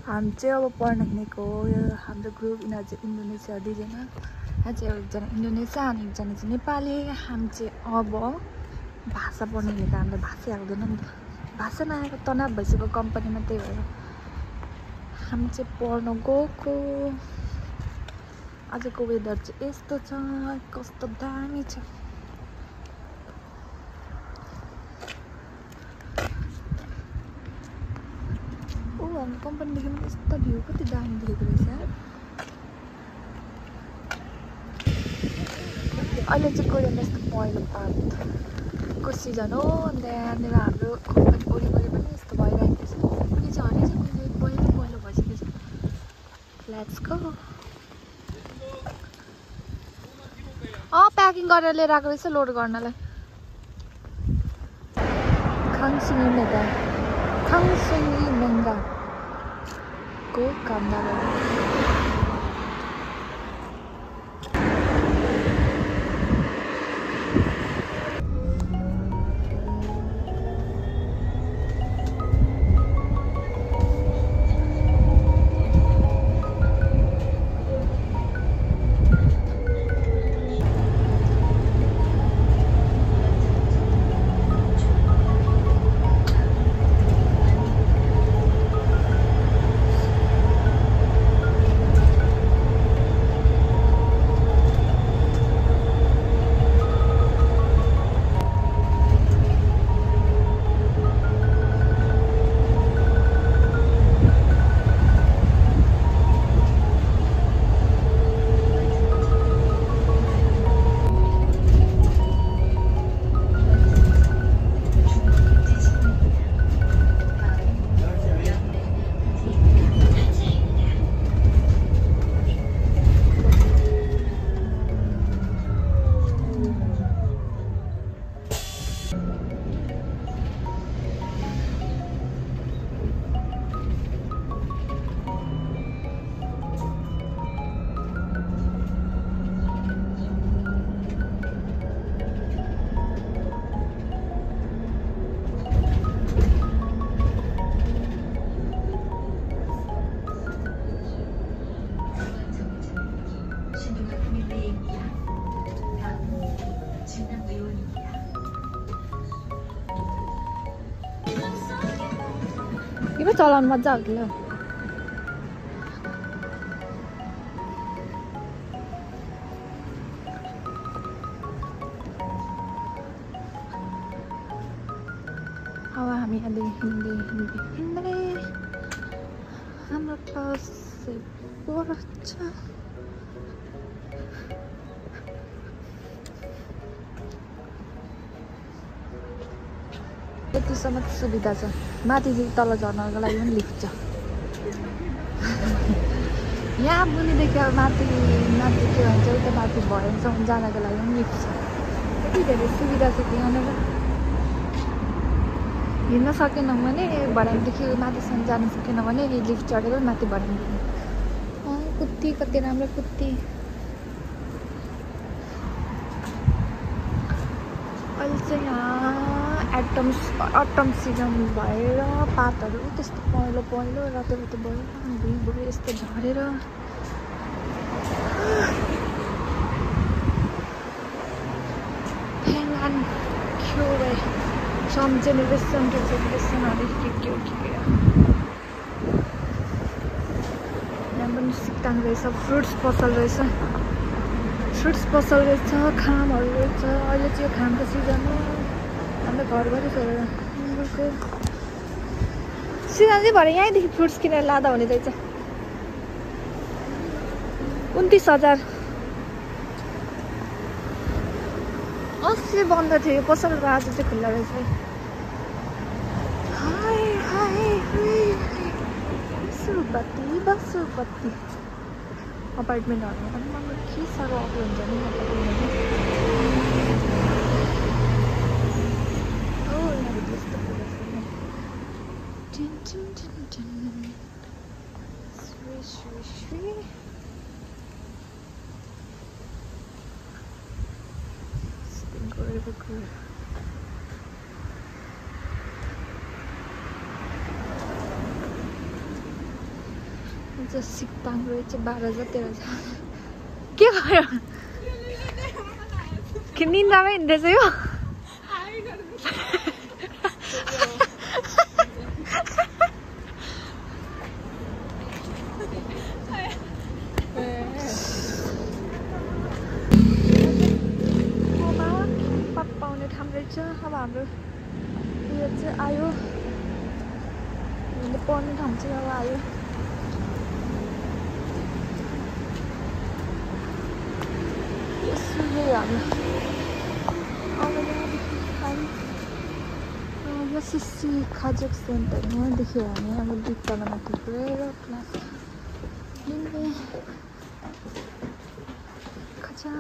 हामी चाहिँ अब पढ्न हिँडेको हो। यो हाम्रो ग्रुप यिनीहरू चाहिँ इन्डोनेसिया दुईजना, यहाँ चाहिँ एकजना इन्डोनेसिया अनि एकजना चाहिँ नेपाली। हामी चाहिँ अब भाषा पढ्न हिँडेको, हामीलाई भाषै आउँदैन नि त, भाषा नआएको तनाव भइसक्यो कम्पनीमा, त्यही भएर हामी चाहिँ पढ्न गएको। आजको वेदर चाहिँ यस्तो छ, कस्तो दामी छ। हाम्रो कम्पनीदेखि पनि यस्तो भ्यू कति दामी देखेको रहेछ। अहिले चाहिँ गयो यस्तो पहिलो पातको सिजन हो, अन्त यहाँनिर हाम्रो कम्पनी वरिपरि पनि यस्तो भइरहेको छ। कुनै छ भने चाहिँ कुनै पहिलो पहिलो भइसकेको छ। Let's go. प्याकिङ गरेर लिएर आएको रहेछ लोड गर्नलाई। खाङसिङी मेङ्गा को कामदार। यो चलाउनु मजा आउँथ्यो। अब हामी हिँड्दै हाम्रो क्लास पर्छ। यतिसम्म सुविधा छ। माथि तल झर्नको लागि पनि लिफ्ट छ। यहाँ बुनिदेखि अब माथि के भन्छ उता माथि भएनसम्म जानको लागि पनि लिफ्ट छ। यति धेरै सुविधा छ त्यहाँनिर। हिँड्न सकेनौँ भने भर्याङदेखि माथिसम्म जान सकेनौँ भने लिफ्ट चढेर माथि भर्याङ पुग्नु। कुत्ती कति राम्रो कुत्ती। अहिले चाहिँ यहाँ अटम सिजन भएर पातहरू त्यस्तो पहेँलो रातो भयो, भुइँ यस्तो झरेर। Pengan Cure some generation to generation ada ke. Yang पनि सिक्ताङ रहेछ, फ्रुट्स पसल रहेछ, खामहरू रहेछ। अहिले चाहिँ खामको सिजन हो। हाम्रो घरभरि छोडेर सिजन चाहिँ भरे यहीँदेखि फ्रुट्स किनेर लाँदा हुने रहेछ। 29,000 अस्ति बन्द थियो पसलको, आज चाहिँ खुल्ला रहेछ। बसुपति अपार्टमेन्टहरूमा पनि मलाई के साह्रो अप्लो हुन्छ नि। जो सिक्ताङ रहेछ 12:13 के भयो कि निन्दामै हिँड्दैछ यो पाउने ठाउँ रहेछ अब हाम्रो यो चाहिँ आयो हामीले पढ्ने ठाउँ चाहिँ अब आयो सिसी खाजक सेन्टरमा देख्यो भने अब बित्तामा थुप्रेर क्लास लिने खचा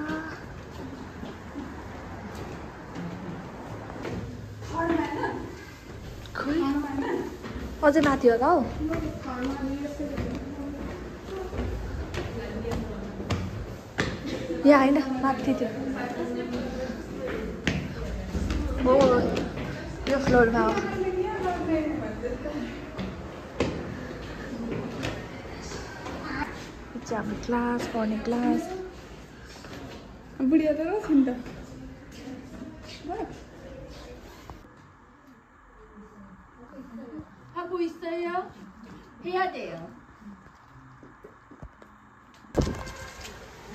अझै माथि होला हौ यहाँ होइन माथि थियो हो यो फ्लोरमा हो हाम्रो क्लास पढ्ने क्लास बुढिया त रहेछ नि त 하고 있어요? 해야 돼요.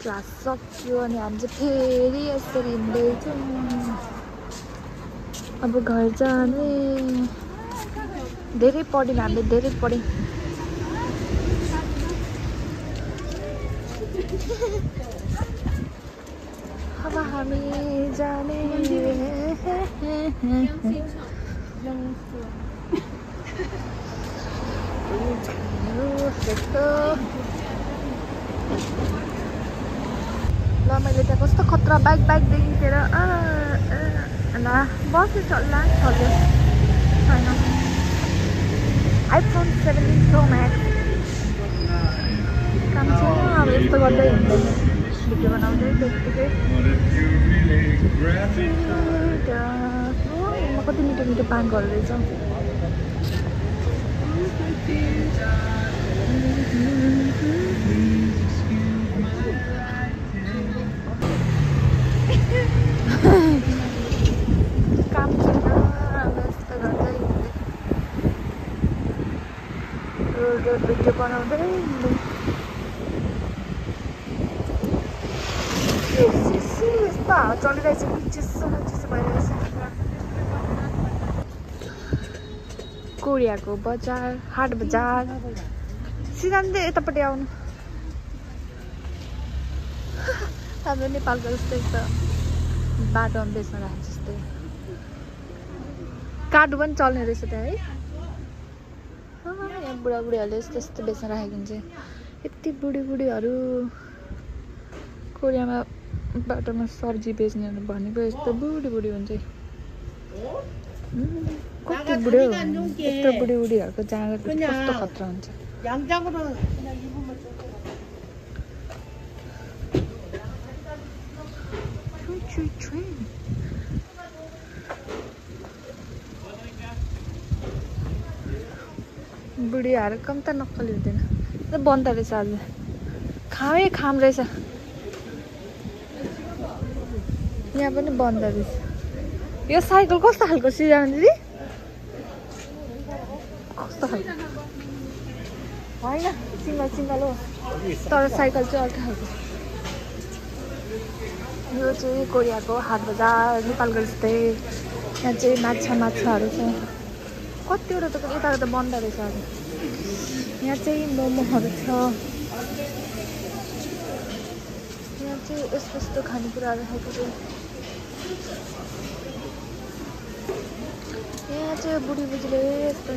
क्लास सक्यो अनि हामी चाहिँ फेरि यसरी हिँड्दैछौँ अब घर जाने धेरै पढ्यौँ हामीले धेरै पढ्यौँ अब हामी जाने ल मैले त्यहाँ कस्तो खतरा बाइक देखिखेर बस्यो चल्ला चल्यो छैन iPhone 17 Pro Max काम छैन अब यस्तो गर्दै हिँड्दैन भिडियो बनाउँदै त्यतिकै कति मिठो मिठो पानहरू रहेछ काम छैन यस्तो गर्दै रोड भिडियो बनाउँदै यस्तो हावा चलिरहेछ कि चिसो चिसो भइरहेछ कोरियाको बजार हाट बजार सिधान्दै यतापट्टि आउनु हाम्रो नेपालको जस्तै त बाटोमा बेच्न राखेको जस्तै कार्डु पनि चल्ने रहेछ त्यहाँ है यहाँ बुढाबुढीहरूले यस्तो यस्तो बेच्न राखेको हुन्छ यति बुढीबुढीहरू कोरियामा बाटोमा सब्जी बेच्नेहरू भनेको यस्तो बुढी हुन्छ कति बुढो यत्रो बुढीहरूको जाँगर कस्तो खतरा हुन्छ बुढीहरू कम त नक्कली हुँदैन बन्द रहेछ आज खामै खाम रहेछ यहाँ पनि बन्द रहेछ यो साइकल कस्तो खालको सिजान दिदी कस्तो खालको होइन सिङ्गल हो तर साइकल चाहिँ अर्को खालको यो चाहिँ कोरियाको हाट बजार नेपालको जस्तै यहाँ चाहिँ माछाहरू छ कतिवटा त यता त बन्द रहेछ आज यहाँ चाहिँ मोमोहरू छ यहाँ चाहिँ यस्तो यस्तो खानेकुराहरू राखेको छ यहाँ चाहिँ बुढीबुढीले यस्तो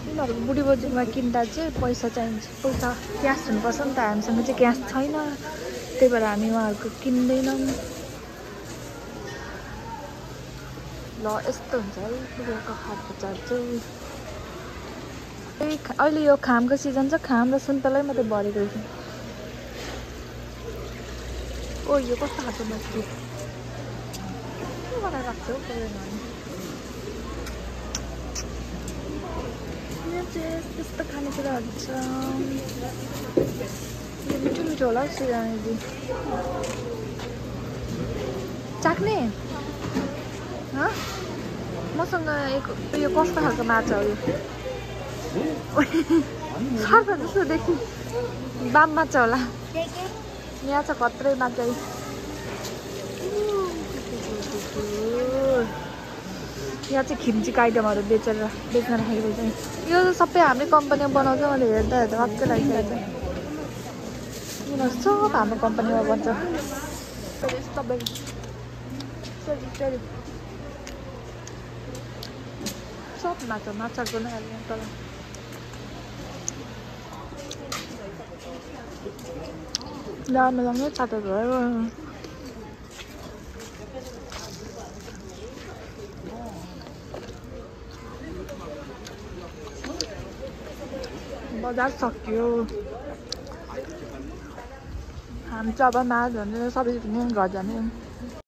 उनीहरूको बुढीबुढीमा किन्दा चाहिँ पैसा चाहिन्छ पैसा क्यास हुनुपर्छ नि त हामीसँग चाहिँ क्यास छैन त्यही भएर हामी उहाँहरूको किन्दैनौँ ल यस्तो हुन्छ है कोरियाको हाट बजार चाहिँ अहिले यो खामको सिजन छ खाम र सुन्तलै मात्रै भरेको रहेछ ओ यो कस्तो खालको मछली के गरेर राख्छ हौ कोरियामा यहाँ चाहिँ त्यस्तो खानेकुराहरू छ यो मिठो मिठो होला हौ सिरानीजी चाख्ने मसँग यो कस्तो खालको माछा हो यो सर्फ जस्तो देखि बाम माछा होला यहाँ छ खत्रै माछा यहाँ चाहिँ खिम्चीको आइटमहरू बेच्न राखेको चाहिँ यो सबै हाम्रै कम्पनीमा बनाउँछ मैले हेर्दा वाक्कै लागिरहेको छ यिनीहरू सब हाम्रो कम्पनीमा बन्छ सब माछाको नै हाल्ने तर लामै चाटर भयो बजार सक्यो हामी चाहिँ अब माछा भने सबै घर जाने